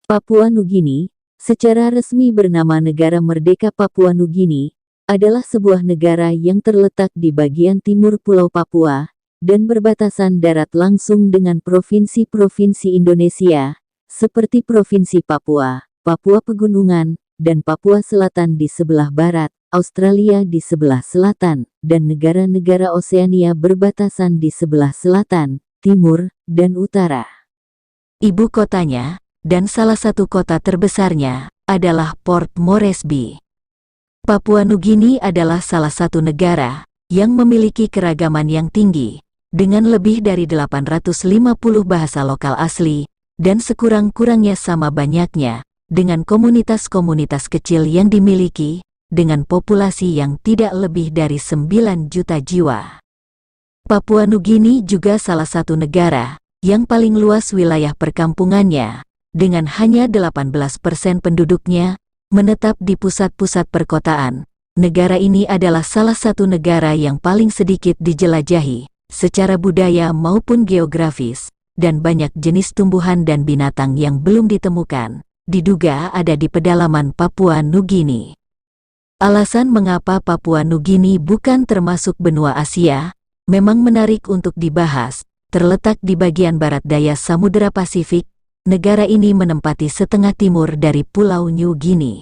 Papua Nugini, secara resmi bernama Negara Merdeka Papua Nugini, adalah sebuah negara yang terletak di bagian timur Pulau Papua, dan berbatasan darat langsung dengan provinsi-provinsi Indonesia, seperti Provinsi Papua, Papua Pegunungan, dan Papua Selatan di sebelah barat, Australia di sebelah selatan, dan negara-negara Oseania berbatasan di sebelah selatan, timur, dan utara. Ibu kotanya, dan salah satu kota terbesarnya, adalah Port Moresby. Papua Nugini adalah salah satu negara yang memiliki keragaman yang tinggi, dengan lebih dari 850 bahasa lokal asli, dan sekurang-kurangnya sama banyaknya, dengan komunitas-komunitas kecil yang dimiliki, dengan populasi yang tidak lebih dari 9 juta jiwa. Papua Nugini juga salah satu negara yang paling luas wilayah perkampungannya, dengan hanya 18% penduduknya menetap di pusat-pusat perkotaan. Negara ini adalah salah satu negara yang paling sedikit dijelajahi, secara budaya maupun geografis, dan banyak jenis tumbuhan dan binatang yang belum ditemukan, diduga ada di pedalaman Papua Nugini. Alasan mengapa Papua Nugini bukan termasuk benua Asia, memang menarik untuk dibahas. Terletak di bagian barat daya Samudera Pasifik, negara ini menempati setengah timur dari Pulau New Guinea.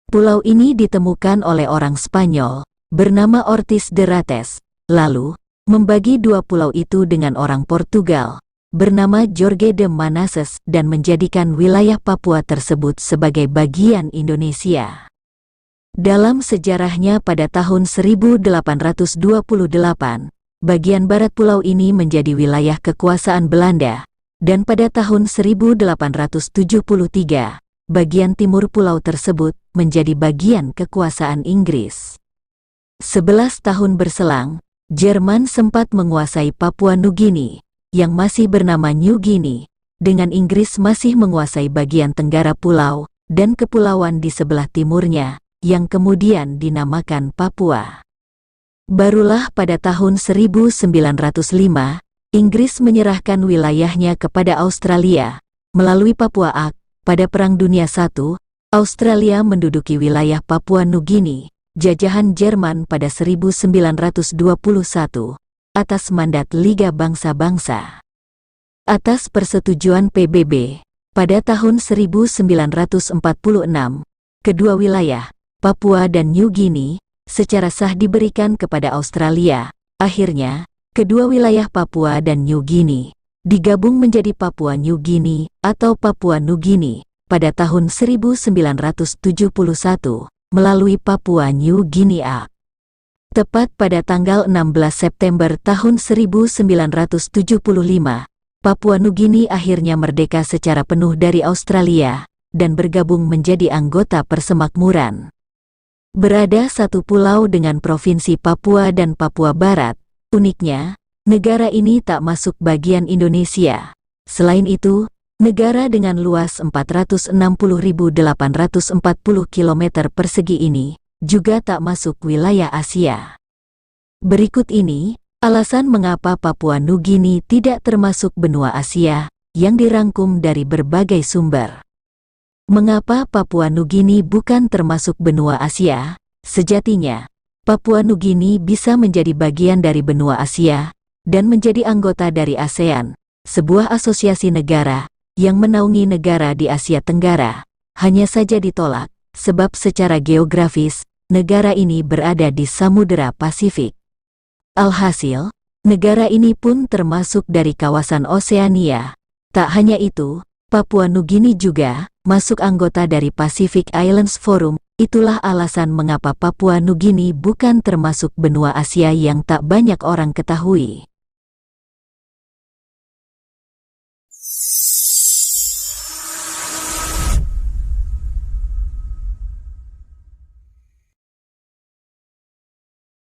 Pulau ini ditemukan oleh orang Spanyol, bernama Ortiz de Rates, lalu membagi dua pulau itu dengan orang Portugal, bernama Jorge de Manassés, dan menjadikan wilayah Papua tersebut sebagai bagian Indonesia. Dalam sejarahnya pada tahun 1828, bagian barat pulau ini menjadi wilayah kekuasaan Belanda, dan pada tahun 1873, bagian timur pulau tersebut menjadi bagian kekuasaan Inggris. 11 tahun berselang, Jerman sempat menguasai Papua Nugini, yang masih bernama New Guinea, dengan Inggris masih menguasai bagian tenggara pulau, dan kepulauan di sebelah timurnya, yang kemudian dinamakan Papua. Barulah pada tahun 1905, Inggris menyerahkan wilayahnya kepada Australia, melalui Papua Ak. Pada Perang Dunia I, Australia menduduki wilayah Papua Nugini, jajahan Jerman pada 1921, atas mandat Liga Bangsa-Bangsa. Atas persetujuan PBB, pada tahun 1946, kedua wilayah, Papua dan New Guinea, secara sah diberikan kepada Australia. Akhirnya, kedua wilayah Papua dan New Guinea digabung menjadi Papua New Guinea atau Papua Nugini pada tahun 1971 melalui Papua New Guinea Act. Tepat pada tanggal 16 September tahun 1975, Papua Nugini akhirnya merdeka secara penuh dari Australia dan bergabung menjadi anggota persemakmuran. Berada satu pulau dengan Provinsi Papua dan Papua Barat, uniknya, negara ini tak masuk bagian Indonesia. Selain itu, negara dengan luas 460.840 km persegi ini, juga tak masuk wilayah Asia. Berikut ini, alasan mengapa Papua Nugini tidak termasuk benua Asia, yang dirangkum dari berbagai sumber. Mengapa Papua Nugini bukan termasuk benua Asia? Sejatinya, Papua Nugini bisa menjadi bagian dari benua Asia, dan menjadi anggota dari ASEAN, sebuah asosiasi negara yang menaungi negara di Asia Tenggara. Hanya saja ditolak, sebab secara geografis, negara ini berada di Samudera Pasifik. Alhasil, negara ini pun termasuk dari kawasan Oseania. Tak hanya itu, Papua Nugini juga masuk anggota dari Pacific Islands Forum. Itulah alasan mengapa Papua Nugini bukan termasuk benua Asia yang tak banyak orang ketahui.